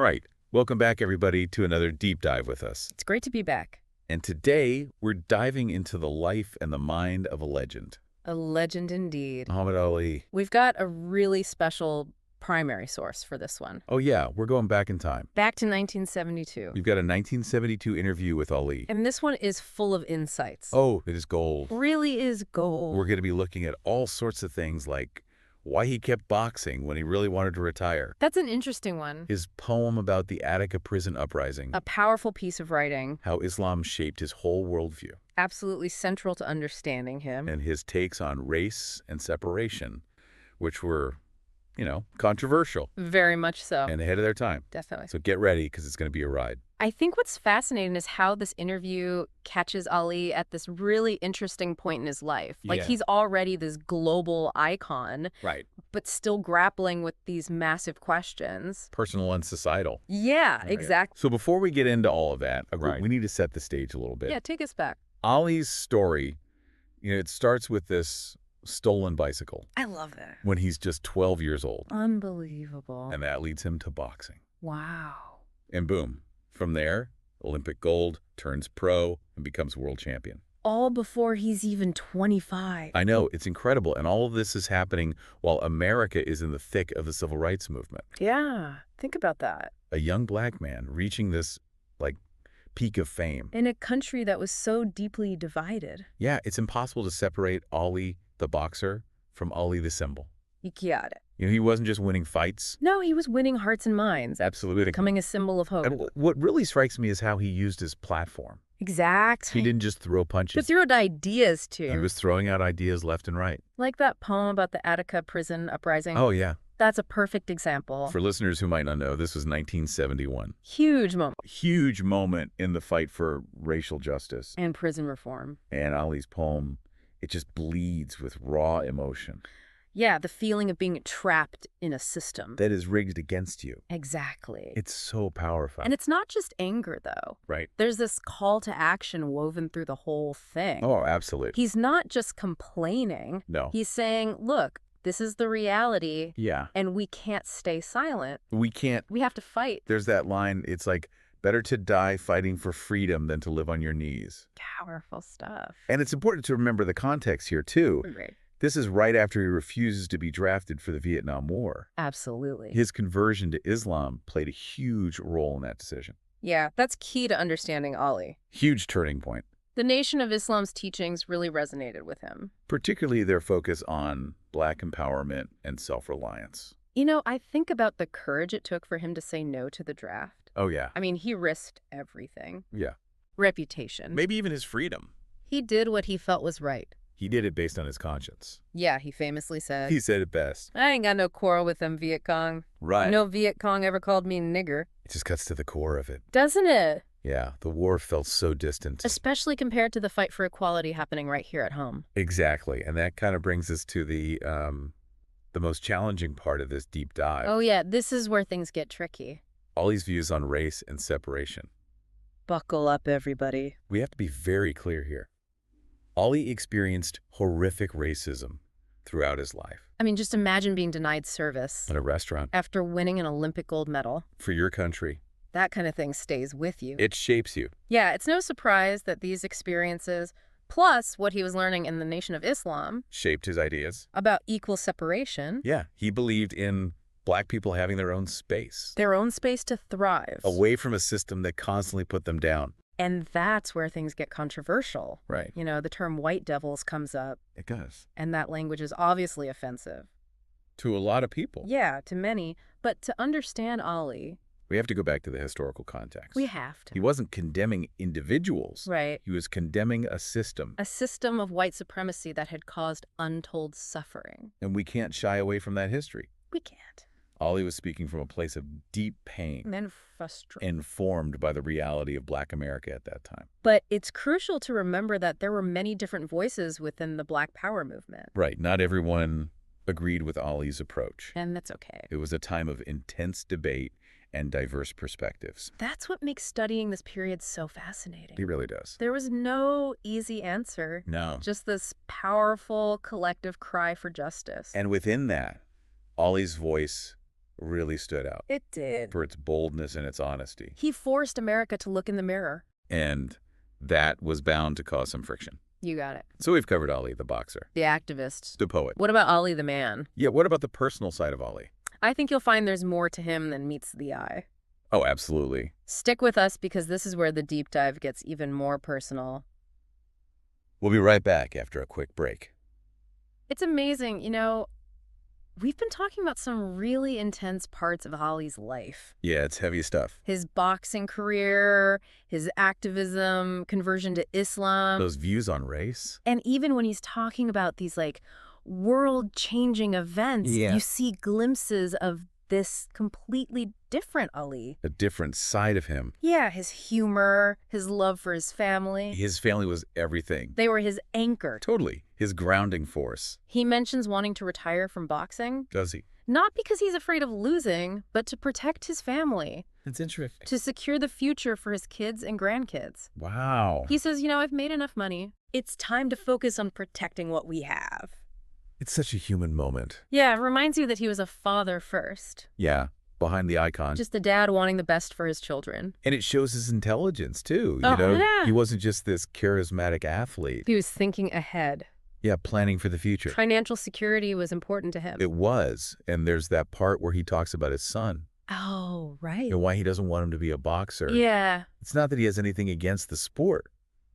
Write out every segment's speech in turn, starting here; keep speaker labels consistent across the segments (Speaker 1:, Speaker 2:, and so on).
Speaker 1: right. Welcome back, everybody, to another deep dive with us.
Speaker 2: It's great to be back.
Speaker 1: And today, we're diving into the life and the mind of a legend.
Speaker 2: A legend indeed.
Speaker 1: Muhammad Ali.
Speaker 2: We've got a really special primary source for this one.
Speaker 1: Oh, yeah, we're going back in time.
Speaker 2: Back to 1972.
Speaker 1: We've got a 1972 interview with Ali.
Speaker 2: And this one is full of insights.
Speaker 1: Oh, it is gold.
Speaker 2: Really is gold.
Speaker 1: We're going to be looking at all sorts of things like why he kept boxing when he really wanted to retire.
Speaker 2: That's an interesting one.
Speaker 1: His poem about the Attica prison uprising.
Speaker 2: A powerful piece of writing.
Speaker 1: How Islam shaped his whole worldview.
Speaker 2: Absolutely central to understanding him.
Speaker 1: And his takes on race and separation, which were, controversial.
Speaker 2: Very much so.
Speaker 1: And ahead of their time.
Speaker 2: Definitely.
Speaker 1: So get ready, because it's going to be a ride.
Speaker 2: I think what's fascinating is how this interview catches Ali at this really interesting point in his life. Like,
Speaker 1: Yeah.
Speaker 2: he's already this global icon,
Speaker 1: Right.
Speaker 2: but still grappling with these massive questions.
Speaker 1: Personal and societal.
Speaker 2: Yeah,
Speaker 1: Right.
Speaker 2: exactly.
Speaker 1: So before we get into all of that,
Speaker 3: Right.
Speaker 1: we need to set the stage a little bit.
Speaker 2: Yeah, take us back.
Speaker 1: Ali's story, it starts with this stolen bicycle
Speaker 2: I love that.
Speaker 1: when he's just 12 years old.
Speaker 2: Unbelievable.
Speaker 1: And that leads him to boxing.
Speaker 2: Wow.
Speaker 1: And boom. From there, Olympic gold, turns pro, and becomes world champion.
Speaker 2: All before he's even 25.
Speaker 1: I know, it's incredible. And all of this is happening while America is in the thick of the civil rights movement.
Speaker 2: Yeah, think about that.
Speaker 1: A young black man reaching this, peak of fame.
Speaker 2: In a country that was so deeply divided.
Speaker 1: Yeah, it's impossible to separate Ali, the boxer, from Ali, the symbol.
Speaker 2: You got it.
Speaker 1: He wasn't just winning fights.
Speaker 2: No, he was winning hearts and minds.
Speaker 1: Absolutely.
Speaker 2: Becoming a symbol of hope.
Speaker 1: And what really strikes me is how he used his platform.
Speaker 2: Exactly.
Speaker 1: He didn't just throw punches.
Speaker 2: But threw out ideas, too.
Speaker 1: He was throwing out ideas left and right.
Speaker 2: Like that poem about the Attica prison uprising.
Speaker 1: Oh, yeah.
Speaker 2: That's a perfect example.
Speaker 1: For listeners who might not know, this was 1971.
Speaker 2: Huge moment.
Speaker 1: Huge moment in the fight for racial justice.
Speaker 2: And prison reform.
Speaker 1: And Ali's poem, it just bleeds with raw emotion.
Speaker 2: Yeah, the feeling of being trapped in a system.
Speaker 1: That is rigged against you.
Speaker 2: Exactly.
Speaker 1: It's so powerful.
Speaker 2: And it's not just anger, though.
Speaker 1: Right.
Speaker 2: There's this call to action woven through the whole thing.
Speaker 1: Oh, absolutely.
Speaker 2: He's not just complaining.
Speaker 1: No.
Speaker 2: He's saying, look, this is the reality.
Speaker 1: Yeah.
Speaker 2: And we can't stay silent.
Speaker 1: We can't.
Speaker 2: We have to fight.
Speaker 1: There's that line, it's like, better to die fighting for freedom than to live on your knees.
Speaker 2: Powerful stuff.
Speaker 1: And it's important to remember the context here, too.
Speaker 2: Right.
Speaker 1: This is right after he refuses to be drafted for the Vietnam War.
Speaker 2: Absolutely.
Speaker 1: His conversion to Islam played a huge role in that decision.
Speaker 2: Yeah, that's key to understanding Ali.
Speaker 1: Huge turning point.
Speaker 2: The Nation of Islam's teachings really resonated with him.
Speaker 1: Particularly their focus on Black empowerment and self-reliance.
Speaker 2: I think about the courage it took for him to say no to the draft.
Speaker 1: Oh, yeah.
Speaker 2: I mean, he risked everything.
Speaker 1: Yeah.
Speaker 2: Reputation.
Speaker 1: Maybe even his freedom.
Speaker 2: He did what he felt was right.
Speaker 1: He did it based on his conscience.
Speaker 2: Yeah, he famously said,
Speaker 1: He said it best.
Speaker 2: I ain't got no quarrel with them Viet Cong.
Speaker 1: Right.
Speaker 2: No Viet Cong ever called me a nigger.
Speaker 1: It just cuts to the core of it.
Speaker 2: Doesn't it?
Speaker 1: Yeah, the war felt so distant.
Speaker 2: Especially compared to the fight for equality happening right here at home.
Speaker 1: Exactly. And that kind of brings us to the most challenging part of this deep dive.
Speaker 2: Oh yeah, this is where things get tricky.
Speaker 1: Ali's views on race and separation.
Speaker 2: Buckle up, everybody.
Speaker 1: We have to be very clear here. Ali experienced horrific racism throughout his life.
Speaker 2: I mean, just imagine being denied service
Speaker 1: At a restaurant,
Speaker 2: after winning an Olympic gold medal.
Speaker 1: for your country,
Speaker 2: That kind of thing stays with you.
Speaker 1: it shapes you.
Speaker 2: Yeah, it's no surprise that these experiences, plus what he was learning in the Nation of Islam
Speaker 1: Shaped his ideas.
Speaker 2: about equal separation,
Speaker 1: Yeah, he believed in Black people having their own space,
Speaker 2: their own space to thrive.
Speaker 1: away from a system that constantly put them down.
Speaker 2: And that's where things get controversial.
Speaker 1: Right.
Speaker 2: The term white devils comes up,
Speaker 1: It does.
Speaker 2: and that language is obviously offensive.
Speaker 1: To a lot of people.
Speaker 2: Yeah, to many. But to understand Ali,
Speaker 1: We have to go back to the historical context.
Speaker 2: we have to.
Speaker 1: He wasn't condemning individuals.
Speaker 2: Right.
Speaker 1: He was condemning a system.
Speaker 2: A system of white supremacy that had caused untold suffering.
Speaker 1: And we can't shy away from that history.
Speaker 2: We can't.
Speaker 1: Ali was speaking from a place of deep pain,
Speaker 2: And frustrating.
Speaker 1: informed by the reality of Black America at that time.
Speaker 2: But it's crucial to remember that there were many different voices within the Black Power movement.
Speaker 1: Right. Not everyone agreed with Ali's approach.
Speaker 2: And that's okay.
Speaker 1: It was a time of intense debate and diverse perspectives.
Speaker 2: That's what makes studying this period so fascinating.
Speaker 1: He really does.
Speaker 2: There was no easy answer.
Speaker 1: No.
Speaker 2: Just this powerful collective cry for justice.
Speaker 1: And within that, Ali's voice really stood out
Speaker 2: It did.
Speaker 1: for its boldness and its honesty.
Speaker 2: He forced America to look in the mirror.
Speaker 1: And that was bound to cause some friction.
Speaker 2: You got it.
Speaker 1: So we've covered Ali, the boxer,
Speaker 2: The activist.
Speaker 1: the poet.
Speaker 2: What about Ali the man?
Speaker 1: Yeah, what about the personal side of Ali?
Speaker 2: I think you'll find there's more to him than meets the eye.
Speaker 1: Oh, absolutely.
Speaker 2: Stick with us because this is where the deep dive gets even more personal.
Speaker 1: We'll be right back after a quick break.
Speaker 2: It's amazing, we've been talking about some really intense parts of Ali's life.
Speaker 1: Yeah, it's heavy stuff.
Speaker 2: His boxing career, his activism, conversion to Islam.
Speaker 1: Those views on race?
Speaker 2: And even when he's talking about these world-changing events, you see glimpses of this completely different Ali.
Speaker 1: A different side of him.
Speaker 2: Yeah, his humor, his love for his family.
Speaker 1: His family was everything.
Speaker 2: They were his anchor.
Speaker 1: Totally. His grounding force.
Speaker 2: He mentions wanting to retire from boxing.
Speaker 1: Does he?
Speaker 2: Not because he's afraid of losing, but to protect his family.
Speaker 1: It's interesting.
Speaker 2: To secure the future for his kids and grandkids.
Speaker 1: Wow.
Speaker 2: He says, I've made enough money. It's time to focus on protecting what we have.
Speaker 1: It's such a human moment.
Speaker 2: Yeah, it reminds you that he was a father first.
Speaker 1: Yeah, behind the icon.
Speaker 2: Just a dad wanting the best for his children.
Speaker 1: And it shows his intelligence, too.
Speaker 2: Yeah.
Speaker 1: He wasn't just this charismatic athlete.
Speaker 2: He was thinking ahead.
Speaker 1: Yeah, planning for the future.
Speaker 2: Financial security was important to him.
Speaker 1: It was. And there's that part where he talks about his son.
Speaker 2: Oh, right.
Speaker 1: And why he doesn't want him to be a boxer.
Speaker 2: Yeah.
Speaker 1: It's not that he has anything against the sport.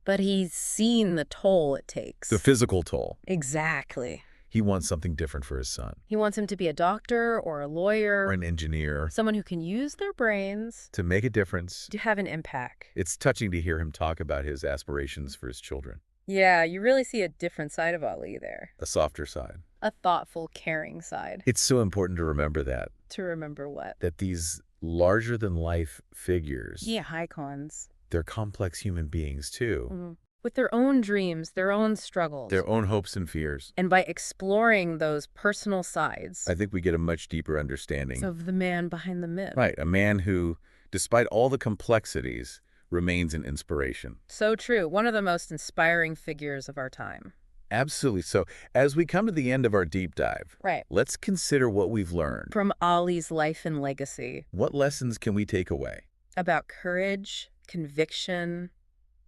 Speaker 2: But he's seen the toll it takes.
Speaker 1: The physical toll.
Speaker 2: Exactly.
Speaker 1: He wants something different for his son.
Speaker 2: He wants him to be a doctor or a lawyer.
Speaker 1: Or an engineer.
Speaker 2: Someone who can use their brains.
Speaker 1: To make a difference.
Speaker 2: To have an impact.
Speaker 1: It's touching to hear him talk about his aspirations for his children.
Speaker 2: Yeah, you really see a different side of Ali there.
Speaker 1: A softer side.
Speaker 2: A thoughtful, caring side.
Speaker 1: It's so important to remember that.
Speaker 2: To remember what?
Speaker 1: That these larger-than-life figures.
Speaker 2: Yeah, icons.
Speaker 1: They're complex human beings, too.
Speaker 2: Mm-hmm. With their own dreams, their own struggles.
Speaker 1: Their own hopes and fears.
Speaker 2: And by exploring those personal sides.
Speaker 1: I think we get a much deeper understanding.
Speaker 2: Of the man behind the myth.
Speaker 1: Right, a man who, despite all the complexities, remains an inspiration.
Speaker 2: So true. One of the most inspiring figures of our time.
Speaker 1: Absolutely. So, as we come to the end of our deep dive,
Speaker 2: right,
Speaker 1: let's consider what we've learned.
Speaker 2: From Ali's life and legacy.
Speaker 1: What lessons can we take away?
Speaker 2: About courage, conviction.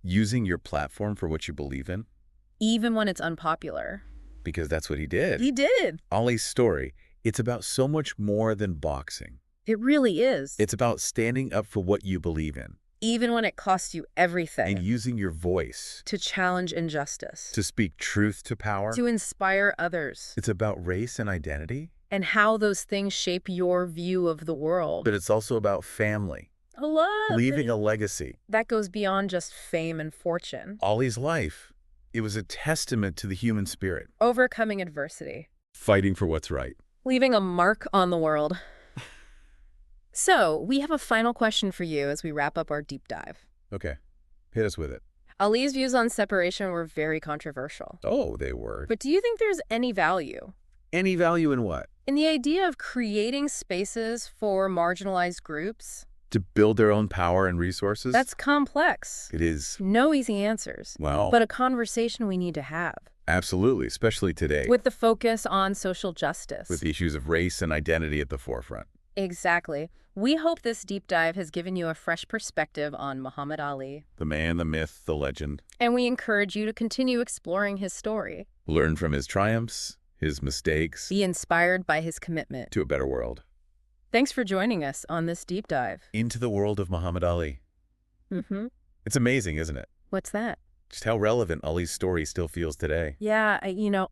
Speaker 1: Using your platform for what you believe in.
Speaker 2: Even when it's unpopular.
Speaker 1: Because that's what he did.
Speaker 2: He did.
Speaker 1: Ali's story, it's about so much more than boxing.
Speaker 2: It really is.
Speaker 1: It's about standing up for what you believe in.
Speaker 2: Even when it costs you everything.
Speaker 1: And using your voice.
Speaker 2: To challenge injustice.
Speaker 1: To speak truth to power.
Speaker 2: To inspire others.
Speaker 1: It's about race and identity.
Speaker 2: And how those things shape your view of the world.
Speaker 1: But it's also about family.
Speaker 2: A lot.
Speaker 1: Leaving a legacy.
Speaker 2: That goes beyond just fame and fortune.
Speaker 1: Ali's life, it was a testament to the human spirit.
Speaker 2: Overcoming adversity.
Speaker 1: Fighting for what's right.
Speaker 2: Leaving a mark on the world. So, we have a final question for you as we wrap up our deep dive.
Speaker 1: Okay. Hit us with it.
Speaker 2: Ali's views on separation were very controversial.
Speaker 1: Oh, they were.
Speaker 2: But do you think there's any value?
Speaker 1: Any value in what?
Speaker 2: In the idea of creating spaces for marginalized groups?
Speaker 1: To build their own power and resources?
Speaker 2: That's complex.
Speaker 1: It is.
Speaker 2: No easy answers.
Speaker 1: Well.
Speaker 2: But a conversation we need to have.
Speaker 1: Absolutely, especially today.
Speaker 2: With the focus on social justice.
Speaker 1: With the issues of race and identity at the forefront.
Speaker 2: Exactly. We hope this deep dive has given you a fresh perspective on Muhammad Ali.
Speaker 1: The man, the myth, the legend.
Speaker 2: And we encourage you to continue exploring his story.
Speaker 1: Learn from his triumphs, his mistakes.
Speaker 2: Be inspired by his commitment.
Speaker 1: To a better world.
Speaker 2: Thanks for joining us on this deep dive.
Speaker 1: Into the world of Muhammad Ali.
Speaker 2: Mm-hmm.
Speaker 1: It's amazing, isn't it?
Speaker 2: What's that?
Speaker 1: Just how relevant Ali's story still feels today.
Speaker 2: Yeah,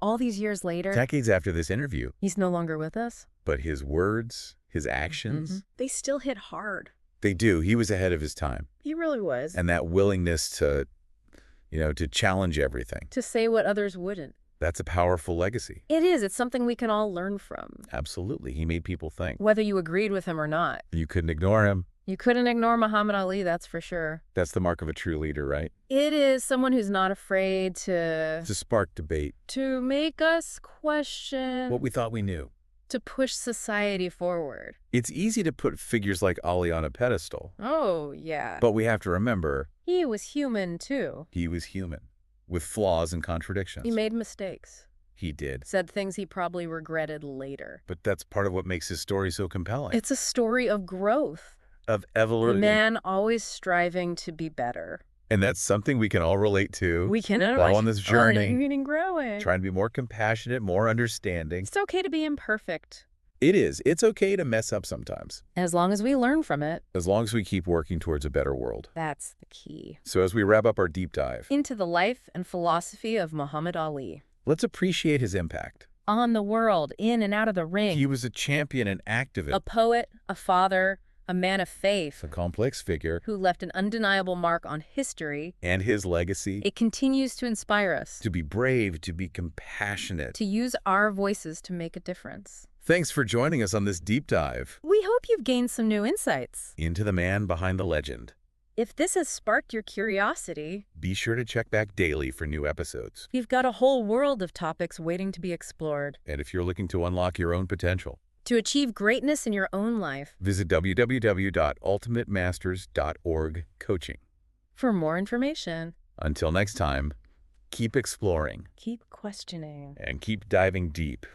Speaker 2: all these years later.
Speaker 1: Decades after this interview.
Speaker 2: He's no longer with us.
Speaker 1: But his words, his actions.
Speaker 2: Mm-hmm. They still hit hard.
Speaker 1: They do. He was ahead of his time.
Speaker 2: He really was.
Speaker 1: And that willingness to challenge everything.
Speaker 2: To say what others wouldn't.
Speaker 1: That's a powerful legacy.
Speaker 2: It is. It's something we can all learn from.
Speaker 1: Absolutely. He made people think.
Speaker 2: Whether you agreed with him or not.
Speaker 1: You couldn't ignore him.
Speaker 2: You couldn't ignore Muhammad Ali, that's for sure.
Speaker 1: That's the mark of a true leader, right?
Speaker 2: It is someone who's not afraid to
Speaker 1: spark debate.
Speaker 2: To make us question.
Speaker 1: What we thought we knew.
Speaker 2: To push society forward.
Speaker 1: It's easy to put figures like Ali on a pedestal.
Speaker 2: Oh, yeah.
Speaker 1: But we have to remember.
Speaker 2: He was human, too.
Speaker 1: He was human. With flaws and contradictions.
Speaker 2: He made mistakes.
Speaker 1: He did.
Speaker 2: Said things he probably regretted later.
Speaker 1: But that's part of what makes his story so compelling.
Speaker 2: It's a story of growth.
Speaker 1: Of
Speaker 2: A
Speaker 1: evolution.
Speaker 2: man always striving to be better.
Speaker 1: And that's something we can all relate to.
Speaker 2: We can
Speaker 1: while on this journey.
Speaker 2: Meaning growing.
Speaker 1: Trying to be more compassionate, more understanding.
Speaker 2: It's okay to be imperfect.
Speaker 1: It is. It's okay to mess up sometimes.
Speaker 2: As long as we learn from it.
Speaker 1: As long as we keep working towards a better world.
Speaker 2: That's the key.
Speaker 1: So as we wrap up our deep dive
Speaker 2: into the life and philosophy of Muhammad Ali.
Speaker 1: Let's appreciate his impact.
Speaker 2: On the world, in and out of the ring.
Speaker 1: He was a champion and activist.
Speaker 2: A poet, a father, a man of faith.
Speaker 1: A complex figure.
Speaker 2: Who left an undeniable mark on history.
Speaker 1: And his legacy.
Speaker 2: It continues to inspire us.
Speaker 1: To be brave, to be compassionate.
Speaker 2: To use our voices to make a difference.
Speaker 1: Thanks for joining us on this deep dive.
Speaker 2: We hope you've gained some new insights.
Speaker 1: Into the man behind the legend.
Speaker 2: If this has sparked your curiosity,
Speaker 1: be sure to check back daily for new episodes.
Speaker 2: We've got a whole world of topics waiting to be explored.
Speaker 1: And if you're looking to unlock your own potential,
Speaker 2: to achieve greatness in your own life,
Speaker 1: visit www.ultimatemasters.org coaching
Speaker 2: for more information.
Speaker 1: Until next time, keep exploring,
Speaker 2: keep questioning,
Speaker 1: and keep diving deep